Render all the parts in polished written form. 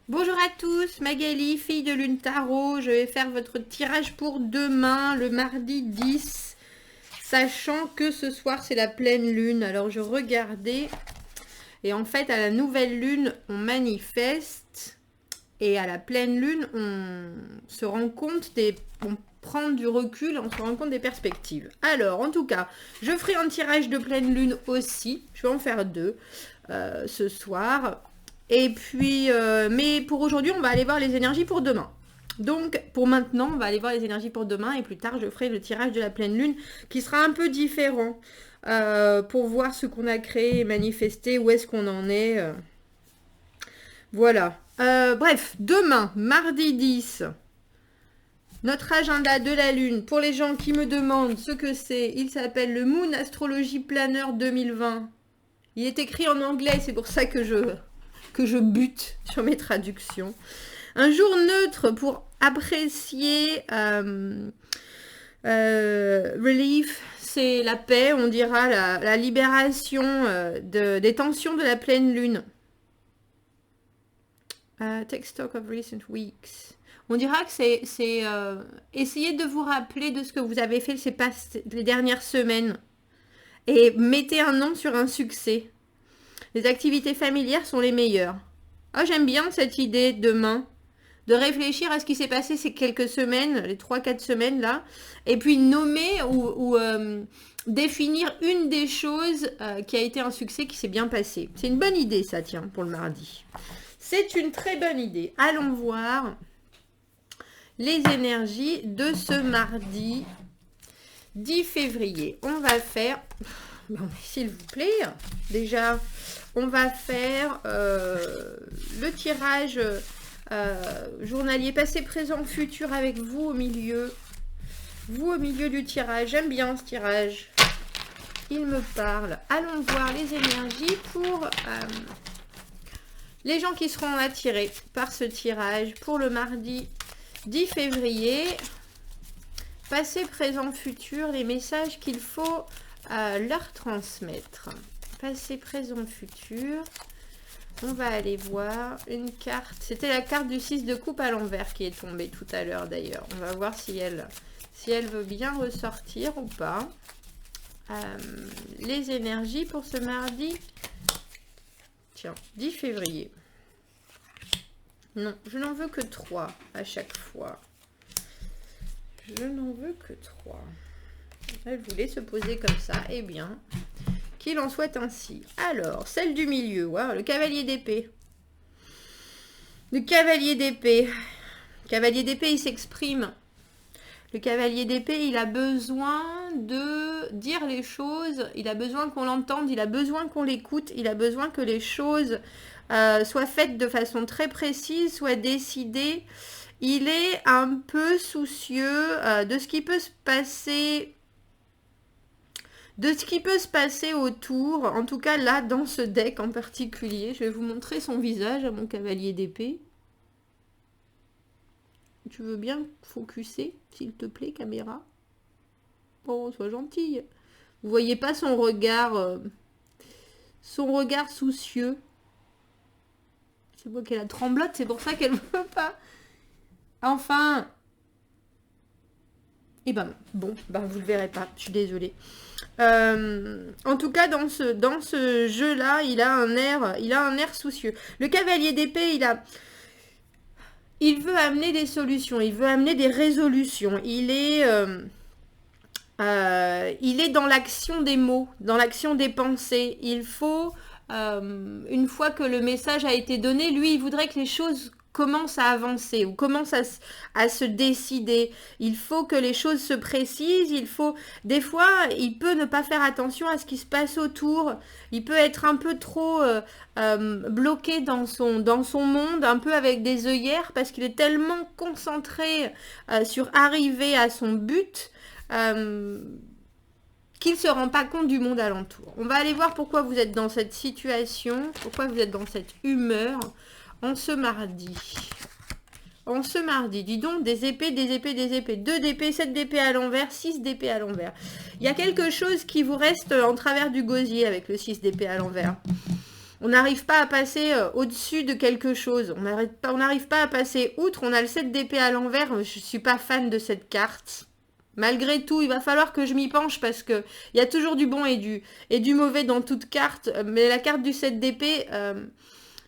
Bonjour à tous, Magali, fille de Lune Tarot. Je vais faire votre tirage pour demain, le mardi 10, sachant que ce soir c'est la pleine lune. Alors je regardais, et en fait à la nouvelle lune on manifeste, et à la pleine lune on se rend compte on prend du recul, on se rend compte des perspectives. Alors en tout cas, je ferai un tirage de pleine lune aussi. Je vais en faire deux ce soir. Et puis, mais pour aujourd'hui, on va aller voir les énergies pour demain. Donc, pour maintenant, on va aller voir les énergies pour demain. Et plus tard, je ferai le tirage de la pleine lune qui sera un peu différent pour voir ce qu'on a créé et manifesté, où est-ce qu'on en est. Voilà. Bref, demain, mardi 10, notre agenda de la lune. Pour les gens qui me demandent ce que c'est, il s'appelle le Moon Astrology Planner 2020. Il est écrit en anglais, c'est pour ça que je bute sur mes traductions. Un jour neutre pour apprécier relief, c'est la paix, on dira la libération des tensions de la pleine lune. Take stock of recent weeks. On dira que c'est essayer de vous rappeler de ce que vous avez fait les dernières semaines et mettez un nom sur un succès. Les activités familières sont les meilleures. Ah, j'aime bien cette idée demain, de réfléchir à ce qui s'est passé ces quelques semaines, les 3-4 semaines là, et puis nommer ou définir une des choses qui a été un succès, qui s'est bien passé. C'est une bonne idée ça, tiens, pour le mardi. C'est une très bonne idée. Allons voir les énergies de ce mardi 10 février. On va faire... Bon, s'il vous plaît, déjà... On va faire le tirage journalier passé, présent, futur avec vous au milieu. Vous au milieu du tirage. J'aime bien ce tirage. Il me parle. Allons voir les énergies pour les gens qui seront attirés par ce tirage pour le mardi 10 février. Passé, présent, futur, les messages qu'il faut leur transmettre. Passé, présent, futur. On va aller voir une carte. C'était la carte du 6 de coupe à l'envers qui est tombée tout à l'heure d'ailleurs. On va voir si elle veut bien ressortir ou pas. Les énergies pour ce mardi. Tiens, 10 février. Non, je n'en veux que 3 à chaque fois. Je n'en veux que 3. Elle voulait se poser comme ça. Eh bien... qu'il en soit ainsi. Alors, celle du milieu, wow, le cavalier d'épée. Le cavalier d'épée. Le cavalier d'épée, il s'exprime. Le cavalier d'épée, il a besoin de dire les choses, il a besoin qu'on l'entende, il a besoin qu'on l'écoute, il a besoin que les choses soient faites de façon très précise, soient décidées. Il est un peu soucieux de ce qui peut se passer... autour, en tout cas là dans ce deck en particulier. Je vais vous montrer son visage à mon cavalier d'épée. Tu veux bien focuser, s'il te plaît, caméra? Oh, sois gentille. Vous voyez pas son regard soucieux. C'est moi qui la tremblote, c'est pour ça qu'elle veut pas. Enfin. Et ben bon, ben vous le verrez pas, je suis désolée. En tout cas, dans ce jeu-là, il a un air soucieux. Le cavalier d'épée, il veut amener des solutions, il veut amener des résolutions. Il est dans l'action des mots, dans l'action des pensées. Il faut, une fois que le message a été donné, lui, il voudrait que les choses commence à avancer ou commence à se décider. Il faut que les choses se précisent. Des fois, il peut ne pas faire attention à ce qui se passe autour. Il peut être un peu trop bloqué dans son monde, un peu avec des œillères, parce qu'il est tellement concentré sur arriver à son but qu'il ne se rend pas compte du monde alentour. On va aller voir pourquoi vous êtes dans cette situation, pourquoi vous êtes dans cette humeur. En ce mardi, dis donc, des épées, 2 d'épée, 7 d'épée à l'envers, 6 d'épée à l'envers. Il y a quelque chose qui vous reste en travers du gosier avec le 6 d'épée à l'envers. On n'arrive pas à passer au-dessus de quelque chose. On n'arrive pas à passer outre. On a le 7 d'épée à l'envers. Je ne suis pas fan de cette carte. Malgré tout, il va falloir que je m'y penche parce que il y a toujours du bon et du mauvais dans toute carte. Mais la carte du 7 d'épée,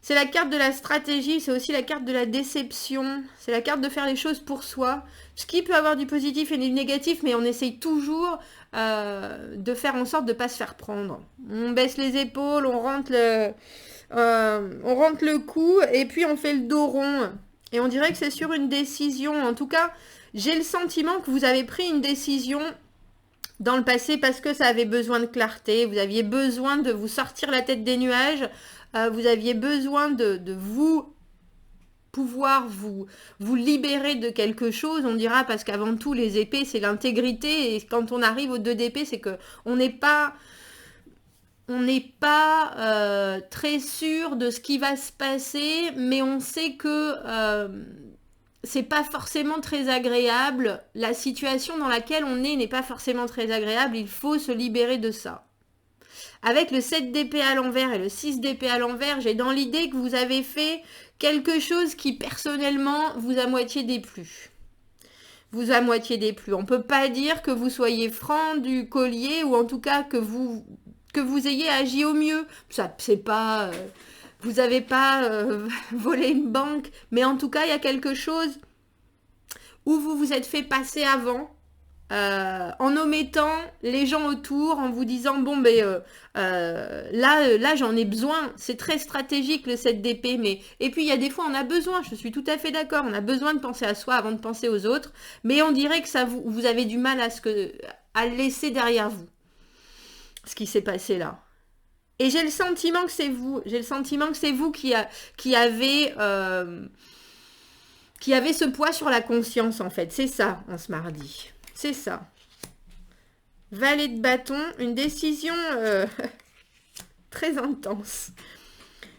c'est la carte de la stratégie. C'est aussi la carte de la déception. C'est la carte de faire les choses pour soi. Ce qui peut avoir du positif et du négatif, mais on essaye toujours de faire en sorte de ne pas se faire prendre. On baisse les épaules, on rentre le cou et puis on fait le dos rond. Et on dirait que c'est sur une décision. En tout cas, j'ai le sentiment que vous avez pris une décision dans le passé parce que ça avait besoin de clarté. Vous aviez besoin de vous sortir la tête des nuages. Vous aviez besoin de vous pouvoir vous libérer de quelque chose, on dira, parce qu'avant tout, les épées, c'est l'intégrité. Et quand on arrive aux 2 d'épée, c'est que on n'est pas très sûr de ce qui va se passer, mais on sait que c'est pas forcément très agréable. La situation dans laquelle on est n'est pas forcément très agréable. Il faut se libérer de ça. Avec le 7 d'épée à l'envers et le 6 d'épée à l'envers, j'ai dans l'idée que vous avez fait quelque chose qui, personnellement, vous a moitié déplu. Vous a moitié déplu. On ne peut pas dire que vous soyez franc du collier, ou en tout cas que vous ayez agi au mieux. Ça, c'est pas... vous n'avez pas volé une banque, mais en tout cas, il y a quelque chose où vous vous êtes fait passer avant, en omettant les gens autour, en vous disant bon ben là j'en ai besoin, c'est très stratégique le 7 d'épée, mais et puis il y a des fois on a besoin, je suis tout à fait d'accord, on a besoin de penser à soi avant de penser aux autres, mais on dirait que ça vous avez du mal à le laisser derrière vous, ce qui s'est passé là. Et j'ai le sentiment que c'est vous, qui avez ce poids sur la conscience en fait, c'est ça en ce mardi. C'est ça. Valet de bâton, une décision très intense.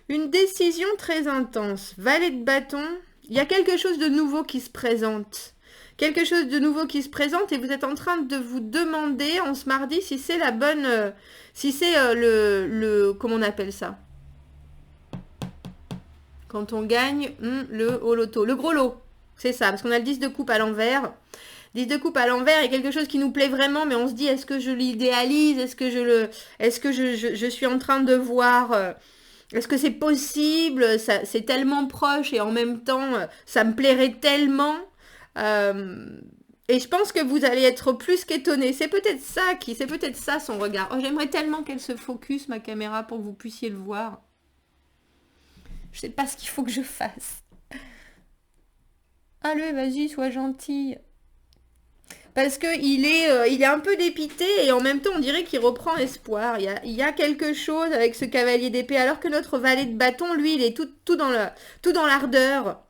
Une décision très intense. Valet de bâton, il y a quelque chose de nouveau qui se présente. Quelque chose de nouveau qui se présente et vous êtes en train de vous demander en ce mardi si c'est la bonne... si c'est comment on appelle ça? Quand on gagne au loto. Le gros lot. C'est ça, parce qu'on a le 10 de coupe à l'envers. 10 de coupe à l'envers est quelque chose qui nous plaît vraiment, mais on se dit, est-ce que je l'idéalise? Est-ce que je suis en train de voir... est-ce que c'est possible? C'est tellement proche et en même temps, ça me plairait tellement. Et je pense que vous allez être plus qu'étonné. C'est peut-être ça son regard. Oh, j'aimerais tellement qu'elle se focus, ma caméra, pour que vous puissiez le voir. Je sais pas ce qu'il faut que je fasse. Allez, vas-y, sois gentille. Parce qu'il est un peu dépité et en même temps, on dirait qu'il reprend espoir. Il y a quelque chose avec ce cavalier d'épée, alors que notre valet de bâton, lui, il est tout dans l'ardeur.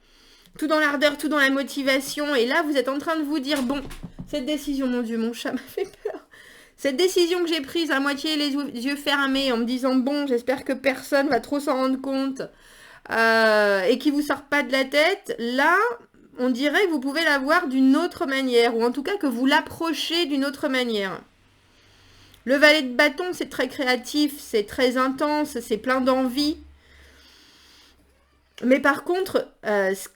Tout dans l'ardeur, tout dans la motivation. Et là, vous êtes en train de vous dire, bon, cette décision, mon Dieu, mon chat m'a fait peur. Cette décision que j'ai prise à moitié les yeux fermés, en me disant, bon, j'espère que personne va trop s'en rendre compte, et qui vous sort pas de la tête, là... on dirait que vous pouvez la voir d'une autre manière, ou en tout cas que vous l'approchez d'une autre manière. Le valet de bâton, c'est très créatif, c'est très intense, c'est plein d'envie. Mais par contre,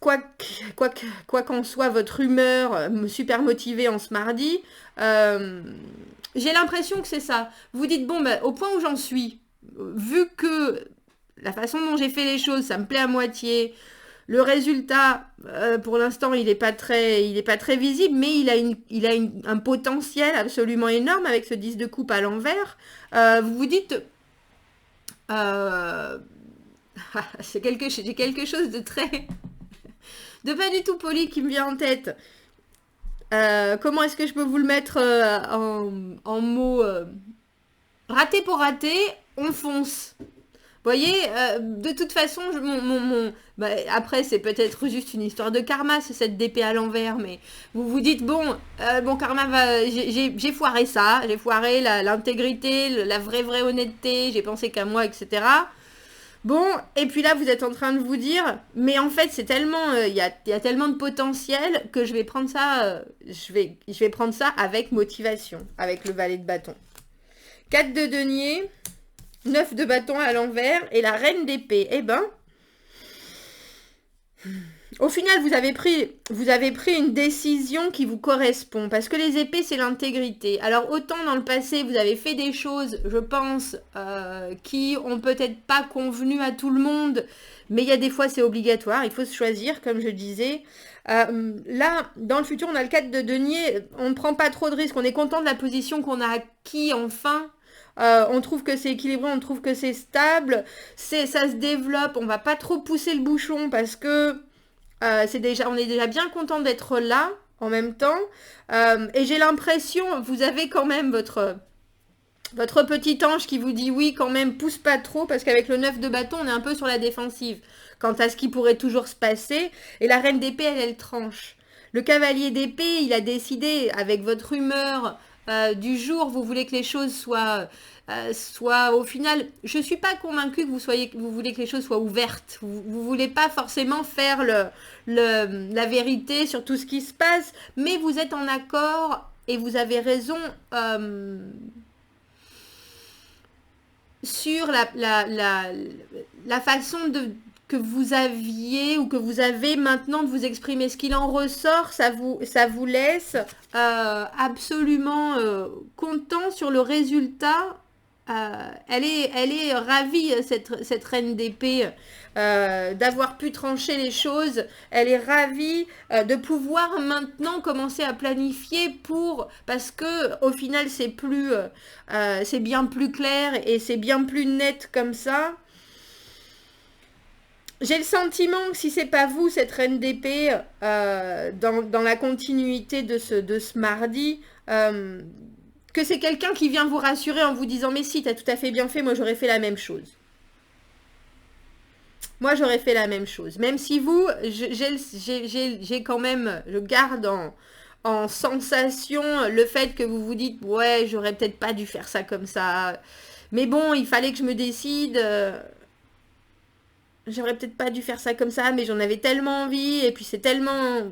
quoi qu'en soit votre humeur super motivée en ce mardi, j'ai l'impression que c'est ça. Vous dites, bon, ben, au point où j'en suis, vu que la façon dont j'ai fait les choses, ça me plaît à moitié... Le résultat, pour l'instant, il n'est pas très visible, mais il a un potentiel absolument énorme avec ce 10 de coupe à l'envers. Vous vous dites, j'ai quelque chose de de pas du tout poli qui me vient en tête. Comment est-ce que je peux vous le mettre en mots raté pour raté, on fonce. Vous voyez, de toute façon, après, c'est peut-être juste une histoire de karma, c'est cette d'épée à l'envers, mais vous vous dites, bon, karma, j'ai foiré ça, j'ai foiré l'intégrité, la vraie honnêteté, j'ai pensé qu'à moi, etc. Bon, et puis là, vous êtes en train de vous dire, mais en fait, c'est tellement, il y a tellement de potentiel que je vais prendre ça, je vais prendre ça avec motivation, avec le valet de bâton. 4 de denier... 9 de bâton à l'envers et la reine d'épée. Eh ben, au final, vous avez pris une décision qui vous correspond. Parce que les épées, c'est l'intégrité. Alors, autant dans le passé, vous avez fait des choses, je pense, qui ont peut-être pas convenu à tout le monde. Mais il y a des fois, c'est obligatoire. Il faut se choisir, comme je disais. Là, dans le futur, on a le 4 de denier. On ne prend pas trop de risques. On est content de la position qu'on a acquis enfin. On trouve que c'est équilibré, on trouve que c'est stable. Ça se développe. On va pas trop pousser le bouchon parce que on est déjà bien content d'être là en même temps. Et j'ai l'impression, vous avez quand même votre petit ange qui vous dit oui, quand même, pousse pas trop, parce qu'avec le 9 de bâton, on est un peu sur la défensive. Quant à ce qui pourrait toujours se passer, et la reine d'épée, elle tranche. Le cavalier d'épée, il a décidé, avec votre humeur du jour, vous voulez que les choses soient au final, je suis pas convaincue que vous voulez que les choses soient ouvertes. Vous voulez pas forcément faire la vérité sur tout ce qui se passe, mais vous êtes en accord et vous avez raison sur la façon que vous aviez ou que vous avez maintenant de vous exprimer. Ce qu'il en ressort, ça vous laisse absolument content sur le résultat. Elle est ravie, cette reine d'épée, d'avoir pu trancher les choses. Elle est ravie de pouvoir maintenant commencer à planifier parce que au final c'est bien plus clair et c'est bien plus net comme ça. J'ai le sentiment que si c'est pas vous, cette reine d'épée, dans la continuité de ce mardi, que c'est quelqu'un qui vient vous rassurer en vous disant « Mais si, t'as tout à fait bien fait, moi j'aurais fait la même chose. » Moi j'aurais fait la même chose. Même si vous, j'ai quand même, je garde en sensation le fait que vous vous dites « Ouais, j'aurais peut-être pas dû faire ça comme ça. Mais bon, il fallait que je me décide. J'aurais peut-être pas dû faire ça comme ça, mais j'en avais tellement envie. Et puis c'est tellement...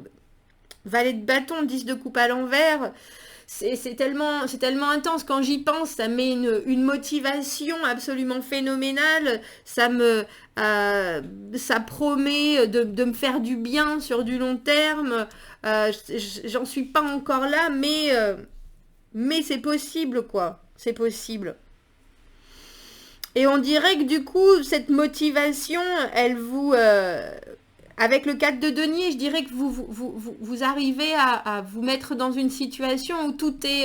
Valet de bâton, 10 de coupe à l'envers. C'est tellement intense. Quand j'y pense, ça met une motivation absolument phénoménale. Ça promet de me faire du bien sur du long terme. J'en suis pas encore là, mais c'est possible, quoi. C'est possible. Et on dirait que du coup, cette motivation, elle vous... avec le 4 de denier, je dirais que vous arrivez à vous mettre dans une situation où tout est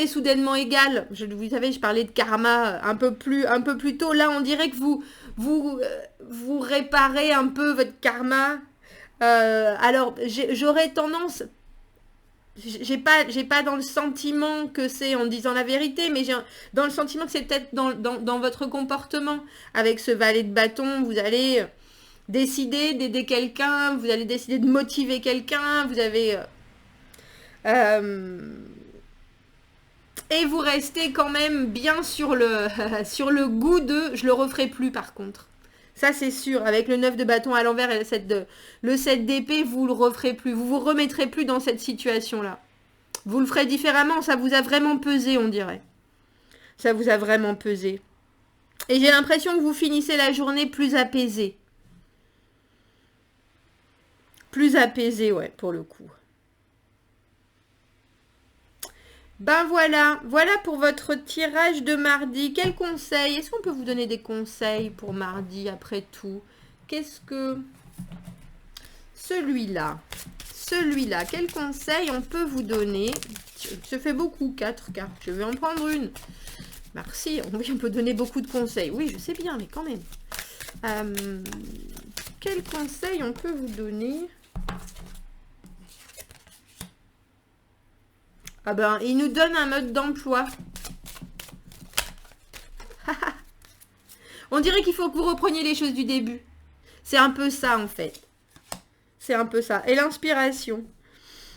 soudainement égal. Vous savez, je parlais de karma un peu plus tôt. Là, on dirait que vous réparez un peu votre karma. Alors, j'aurais tendance... J'ai pas dans le sentiment que c'est en disant la vérité, mais j'ai dans le sentiment que c'est peut-être dans votre comportement. Avec ce valet de bâton, vous allez décider d'aider quelqu'un, vous allez décider de motiver quelqu'un, vous avez... et vous restez quand même bien sur le goût de... Je le referai plus par contre. Ça, c'est sûr. Avec le 9 de bâton à l'envers et le 7 d'épée, vous le referez plus. Vous vous remettrez plus dans cette situation-là. Vous le ferez différemment. Ça vous a vraiment pesé, on dirait. Ça vous a vraiment pesé. Et j'ai l'impression que vous finissez la journée plus apaisé. Plus apaisé, ouais, pour le coup. Ben voilà pour votre tirage de mardi. Quels conseils? Est-ce qu'on peut vous donner des conseils pour mardi après tout? Qu'est-ce que... Celui-là, quel conseil on peut vous donner? Ça fait beaucoup, 4 cartes. Je vais en prendre une. Merci, on peut donner beaucoup de conseils. Oui, je sais bien, mais quand même. Quel conseil on peut vous donner? Ah ben, il nous donne un mode d'emploi. On dirait qu'il faut que vous repreniez les choses du début. C'est un peu ça, en fait. C'est un peu ça. Et l'inspiration.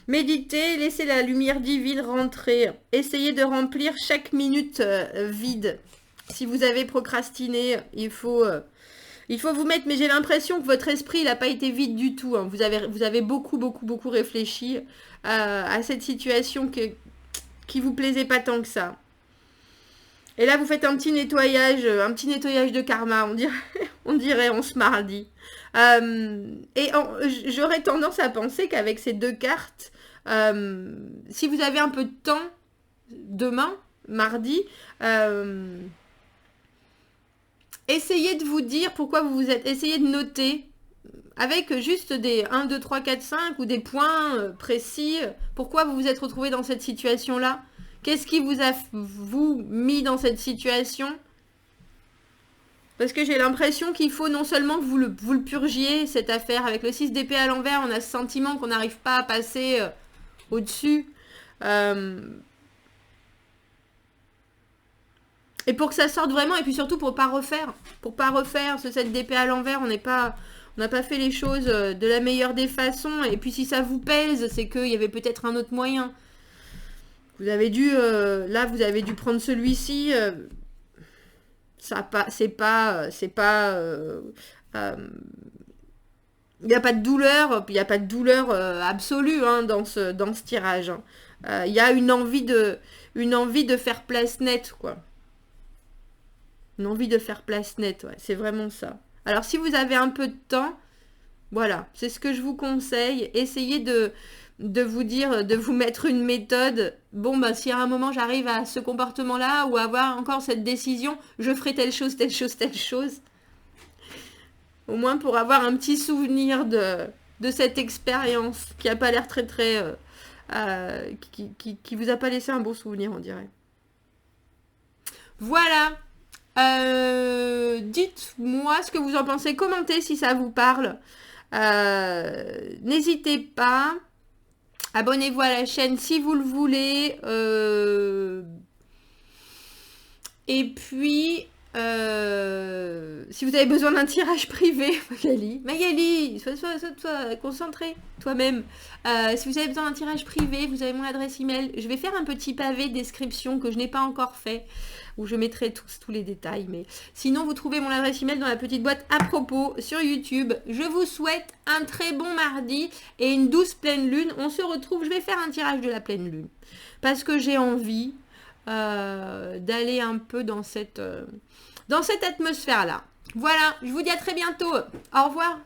Méditez, laissez la lumière divine rentrer. Essayez de remplir chaque minute vide. Si vous avez procrastiné, il faut vous mettre... Mais j'ai l'impression que votre esprit, il n'a pas été vide du tout. Hein. Vous avez beaucoup réfléchi à cette situation qui vous plaisait pas tant que ça. Et là, vous faites un petit nettoyage de karma, on dirait en ce mardi. J'aurais tendance à penser qu'avec ces deux cartes, si vous avez un peu de temps, demain, mardi, essayez de vous dire pourquoi vous vous êtes... Essayez de noter avec juste des 1, 2, 3, 4, 5 ou des points précis, pourquoi vous vous êtes retrouvé dans cette situation-là. Qu'est-ce qui vous a mis dans cette situation? Parce que j'ai l'impression qu'il faut non seulement que vous le purgiez, cette affaire. Avec le 6 d'épée à l'envers, on a ce sentiment qu'on n'arrive pas à passer au-dessus. Et pour que ça sorte vraiment, et puis surtout pour pas refaire. Pour pas refaire ce 7 d'épée à l'envers, on n'a pas fait les choses de la meilleure des façons. Et puis si ça vous pèse, c'est qu'il y avait peut-être un autre moyen. Vous avez dû, là, vous avez dû prendre celui-ci. C'est pas, il n'y a pas de douleur, absolue hein, dans ce tirage. Hein. Il y a une envie de faire place nette, quoi. Une envie de faire place nette, ouais, c'est vraiment ça. Alors si vous avez un peu de temps, voilà, c'est ce que je vous conseille. Essayez de vous dire, de vous mettre une méthode. Bon, bah, si à un moment j'arrive à ce comportement-là ou à avoir encore cette décision, je ferai telle chose, telle chose, telle chose. Au moins pour avoir un petit souvenir de cette expérience qui n'a pas l'air très, très... qui vous a pas laissé un bon souvenir, on dirait. Voilà. Dites-moi ce que vous en pensez. Commentez si ça vous parle. N'hésitez pas. Abonnez-vous à la chaîne si vous le voulez. Et puis, si vous avez besoin d'un tirage privé, Magali, sois concentrée, toi-même. Si vous avez besoin d'un tirage privé, vous avez mon adresse email. Je vais faire un petit pavé de description que je n'ai pas encore fait, où je mettrai tous les détails. Mais sinon, vous trouvez mon adresse email dans la petite boîte à propos sur YouTube. Je vous souhaite un très bon mardi et une douce pleine lune. On se retrouve, je vais faire un tirage de la pleine lune. Parce que j'ai envie d'aller un peu dans cette atmosphère-là. Voilà, je vous dis à très bientôt. Au revoir.